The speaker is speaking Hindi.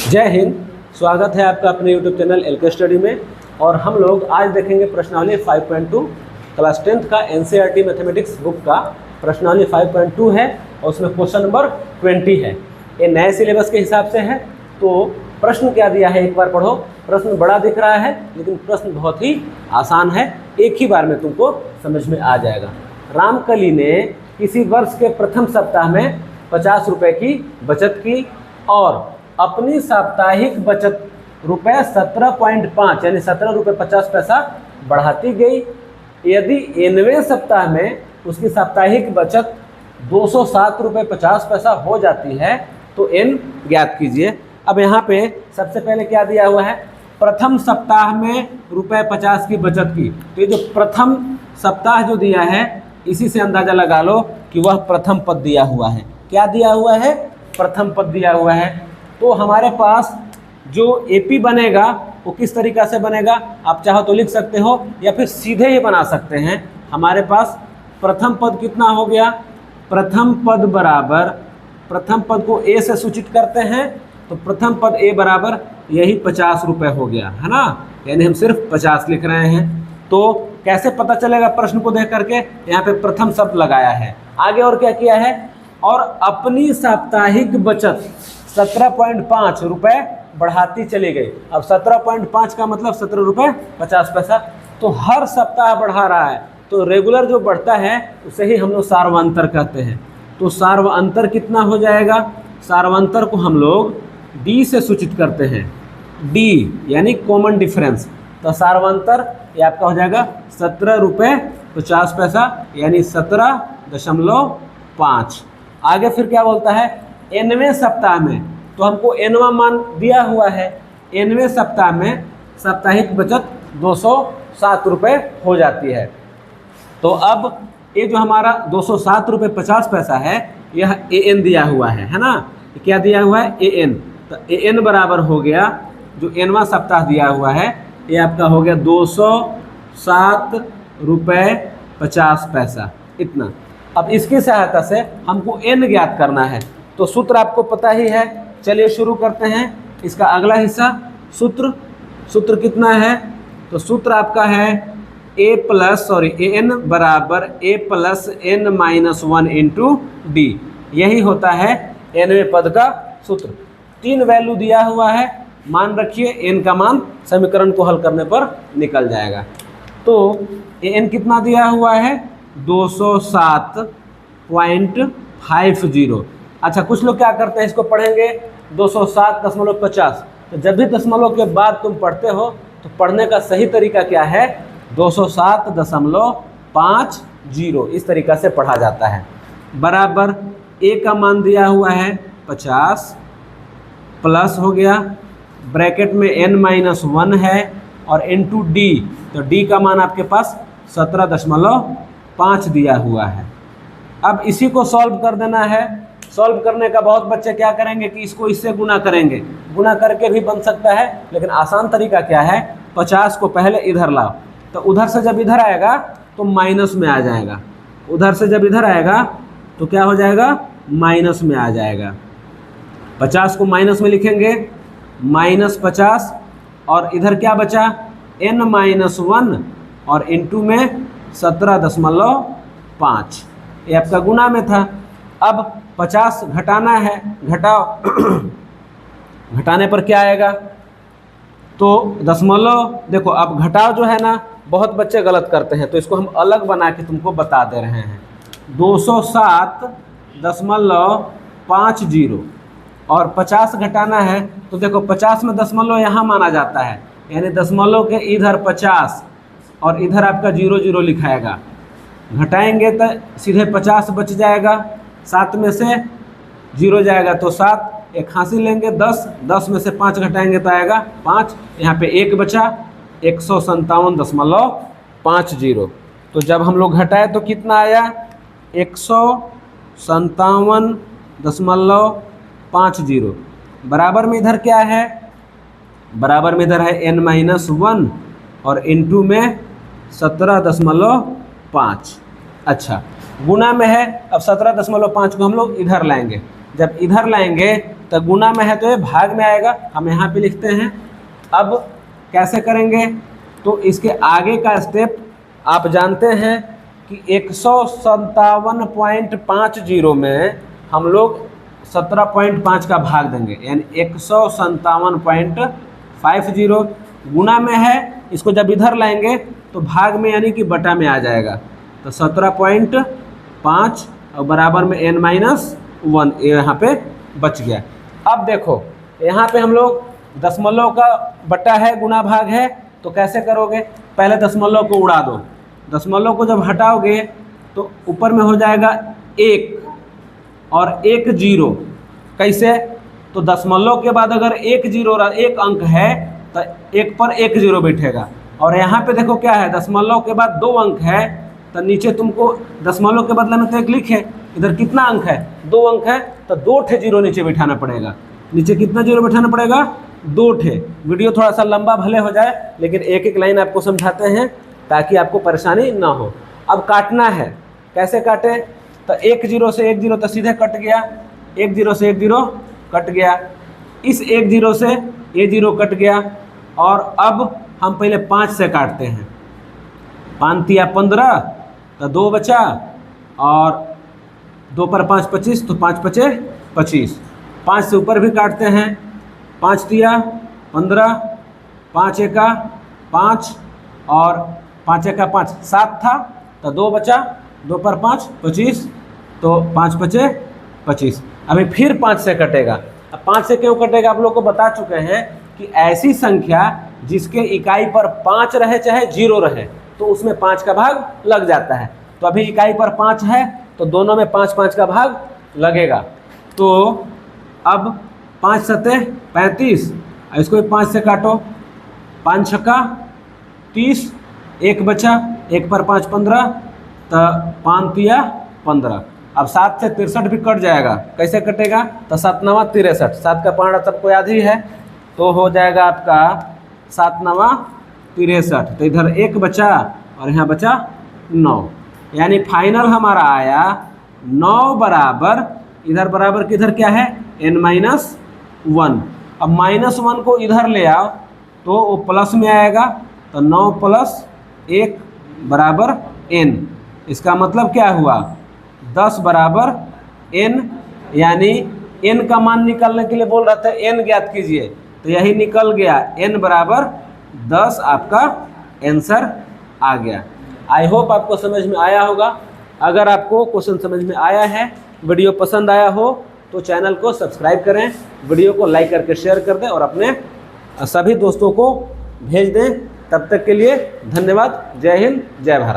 जय हिंद। स्वागत है आपका अपने YouTube चैनल LK स्टडी में। और हम लोग आज देखेंगे प्रश्नावली 5.2 क्लास 10th का NCERT मैथमेटिक्स बुक का प्रश्नावली 5.2 है और उसमें क्वेश्चन नंबर 20 है। ये नए सिलेबस के हिसाब से है। तो प्रश्न क्या दिया है एक बार पढ़ो। प्रश्न बड़ा दिख रहा है लेकिन प्रश्न बहुत ही आसान है, एक ही बार में तुमको समझ में आ जाएगा। रामकली ने किसी वर्ष के प्रथम सप्ताह में 50 रुपये की बचत की और अपनी साप्ताहिक बचत रुपये 17.5 यानी 17 रुपये 50 पैसा बढ़ाती गई। यदि 9वें सप्ताह में उसकी साप्ताहिक बचत 207 रुपये 50 पैसा हो जाती है तो n ज्ञात कीजिए। अब यहाँ पे सबसे पहले क्या दिया हुआ है, प्रथम सप्ताह में रुपये 50 की बचत की। तो ये जो प्रथम सप्ताह जो दिया है इसी से अंदाज़ा लगा लो कि वह प्रथम पद दिया हुआ है। क्या दिया हुआ है? प्रथम पद दिया हुआ है। तो हमारे पास जो AP बनेगा वो किस तरीक़ा से बनेगा, आप चाहो तो लिख सकते हो या फिर सीधे ही बना सकते हैं। हमारे पास प्रथम पद कितना हो गया, प्रथम पद बराबर, प्रथम पद को A से सूचित करते हैं तो प्रथम पद A बराबर यही 50 रुपये हो गया है ना, यानी हम सिर्फ 50 लिख रहे हैं। तो कैसे पता चलेगा प्रश्न को देख करके, यहाँ पे प्रथम शब्द लगाया है। आगे और क्या किया है, और अपनी साप्ताहिक बचत 17.5 रुपये बढ़ाती चली गई। अब 17.5 का मतलब 17 रुपये 50 पैसा, तो हर सप्ताह बढ़ा रहा है। तो रेगुलर जो बढ़ता है उसे ही हम लोग सार्वंतर कहते हैं। तो सार्वंतर कितना हो जाएगा, सार्वंतर को हम लोग D से सूचित करते हैं, D यानी कॉमन डिफरेंस। तो सार्वंतर ये आपका हो जाएगा 17 रुपये 50 पैसा यानी 17.5। आगे फिर क्या बोलता है, 9वें सप्ताह में, तो हमको 9वां मान दिया हुआ है। 9वें सप्ताह में साप्ताहिक बचत 207 रुपये हो जाती है। तो अब ये जो हमारा 207 रुपये 50 पैसा है यह AN दिया हुआ है ना। क्या दिया हुआ है, AN। तो AN बराबर हो गया, जो 9वां सप्ताह दिया हुआ है ये आपका हो गया 207 रुपये 50 पैसा, इतना। अब इसकी सहायता से हमको n ज्ञात करना है। तो सूत्र आपको पता ही है, चलिए शुरू करते हैं इसका अगला हिस्सा। सूत्र कितना है, तो सूत्र आपका है AN बराबर A+n-1 इंटू D। यही होता है 9वें पद का सूत्र। 3 वैल्यू दिया हुआ है, मान रखिए n का मान समीकरण को हल करने पर निकल जाएगा। तो AN कितना दिया हुआ है, 207.50। अच्छा, कुछ लोग क्या करते हैं, इसको पढ़ेंगे 207.50। तो जब भी दशमलव के बाद तुम पढ़ते हो तो पढ़ने का सही तरीका क्या है, 207.50, इस तरीक़ा से पढ़ा जाता है। बराबर A का मान दिया हुआ है 50 प्लस हो गया, ब्रैकेट में n-1 है और इंटू D। तो D का मान आपके पास 17.5 दिया हुआ है। अब इसी को सॉल्व कर देना है। सॉल्व करने का बहुत बच्चे क्या करेंगे कि इसको इससे गुना करेंगे, गुना करके भी बन सकता है, लेकिन आसान तरीका क्या है, 50 को पहले इधर लाओ, तो उधर से जब इधर आएगा तो माइनस में आ जाएगा, उधर से जब इधर आएगा तो क्या हो जाएगा, माइनस में आ जाएगा। 50 को माइनस में लिखेंगे, -50, और इधर क्या बचा, n-1 और इंटू में 17.5, ये आपका गुना में था। अब 50 घटाना है, घटाओ घटाने पर क्या आएगा, तो दशमलव, देखो अब घटाओ जो है ना बहुत बच्चे गलत करते हैं, तो इसको हम अलग बना के तुमको बता दे रहे हैं। 207.50 और 50 घटाना है, तो देखो 50 में दशमलव यहाँ माना जाता है, यानी दशमलव के इधर 50 और इधर आपका 0 लिखाएगा। घटाएंगे तो सीधे 50 बच जाएगा, 7 में से 0 जाएगा तो 7, एक हासिल लेंगे 10 में से 5 घटाएंगे तो आएगा 5, यहाँ पे 1 बचा, 157.50। तो जब हम लोग घटाए तो कितना आया, 157.50। बराबर में इधर क्या है, बराबर में इधर है n-1 और इंटू में 17.5। अच्छा, गुना में है, अब 17.5 को हम लोग इधर लाएंगे, जब इधर लाएंगे तो गुना में है तो ये भाग में आएगा, हम यहाँ पे लिखते हैं। अब कैसे करेंगे, तो इसके आगे का स्टेप आप जानते हैं कि 157.50 में हम लोग 17.5 का भाग देंगे, यानी 157.50 गुना में है, इसको जब इधर लाएंगे तो भाग में यानी कि बटा में आ जाएगा। तो 17.5 और बराबर में n-1 यहाँ पे बच गया। अब देखो यहाँ पे हम लोग दशमलव का बटा है, गुना भाग है, तो कैसे करोगे, पहले दशमलव को उड़ा दो, दशमलव को जब हटाओगे तो ऊपर में हो जाएगा 1 और 1 0। कैसे, तो दशमलव के बाद अगर 1 0 एक अंक है तो 1 पर 1 0 बैठेगा, और यहाँ पे देखो क्या है, दशमलव के बाद 2 अंक है, तो नीचे तुमको दशमलव के बदले में तो 1 लिखे, इधर कितना अंक है, 2 अंक है, तो 2 ठे जीरो नीचे बिठाना पड़ेगा। नीचे कितना जीरो बिठाना पड़ेगा, 2 ठे। वीडियो थोड़ा सा लंबा भले हो जाए, लेकिन एक एक लाइन आपको समझाते हैं ताकि आपको परेशानी ना हो। अब काटना है, कैसे काटे, तो 1 0 से 1 0 तो सीधे कट गया, 1 0 से 1 0 कट गया, इस 1 0 से ये 0 कट गया, और अब हम पहले 5 से काटते हैं। 5 तिया 15 तो 2 बचा, और 2 पर 5 25, तो 5 पचे 25। 5 से ऊपर भी काटते हैं, 5 तिया 15, 5 एका 5 और 5 एका 5 7 था, तो 2 बचा, 2 पर 5 25, तो 5 पचे 25। अभी फिर 5 से कटेगा। अब 5 से क्यों कटेगा, आप लोग को बता चुके हैं कि ऐसी संख्या जिसके इकाई पर 5 रहे चाहे 0 रहे तो उसमें 5 का भाग लग जाता है। तो अभी इकाई पर 5 है तो दोनों में 5 5 का भाग लगेगा। तो अब 5 सते 35, इसको भी 5 से काटो, 5 छक्का 30, 1 बचा, 1 पर 5 15, तो 5 तिया 15। अब 7 से 63 भी कट जाएगा, कैसे कटेगा, तो 7 9 63, 7 का पहाड़ा सबको याद ही है, तो हो जाएगा आपका 7 9 63। तो इधर 1 बचा और यहाँ बचा 9, यानी फाइनल हमारा आया 9 बराबर, इधर बराबर किधर क्या है, n-1। अब -1 को इधर ले आओ तो वो प्लस में आएगा, तो 9 + 1 बराबर n। इसका मतलब क्या हुआ, 10 बराबर n, यानी n का मान निकालने के लिए बोल रहा था, n ज्ञात कीजिए, तो यही निकल गया, n बराबर 10 आपका आंसर आ गया। आई होप आपको समझ में आया होगा। अगर आपको क्वेश्चन समझ में आया है, वीडियो पसंद आया हो तो चैनल को सब्सक्राइब करें, वीडियो को लाइक करके शेयर कर दें और अपने सभी दोस्तों को भेज दें। तब तक के लिए धन्यवाद। जय हिंद, जय भारत।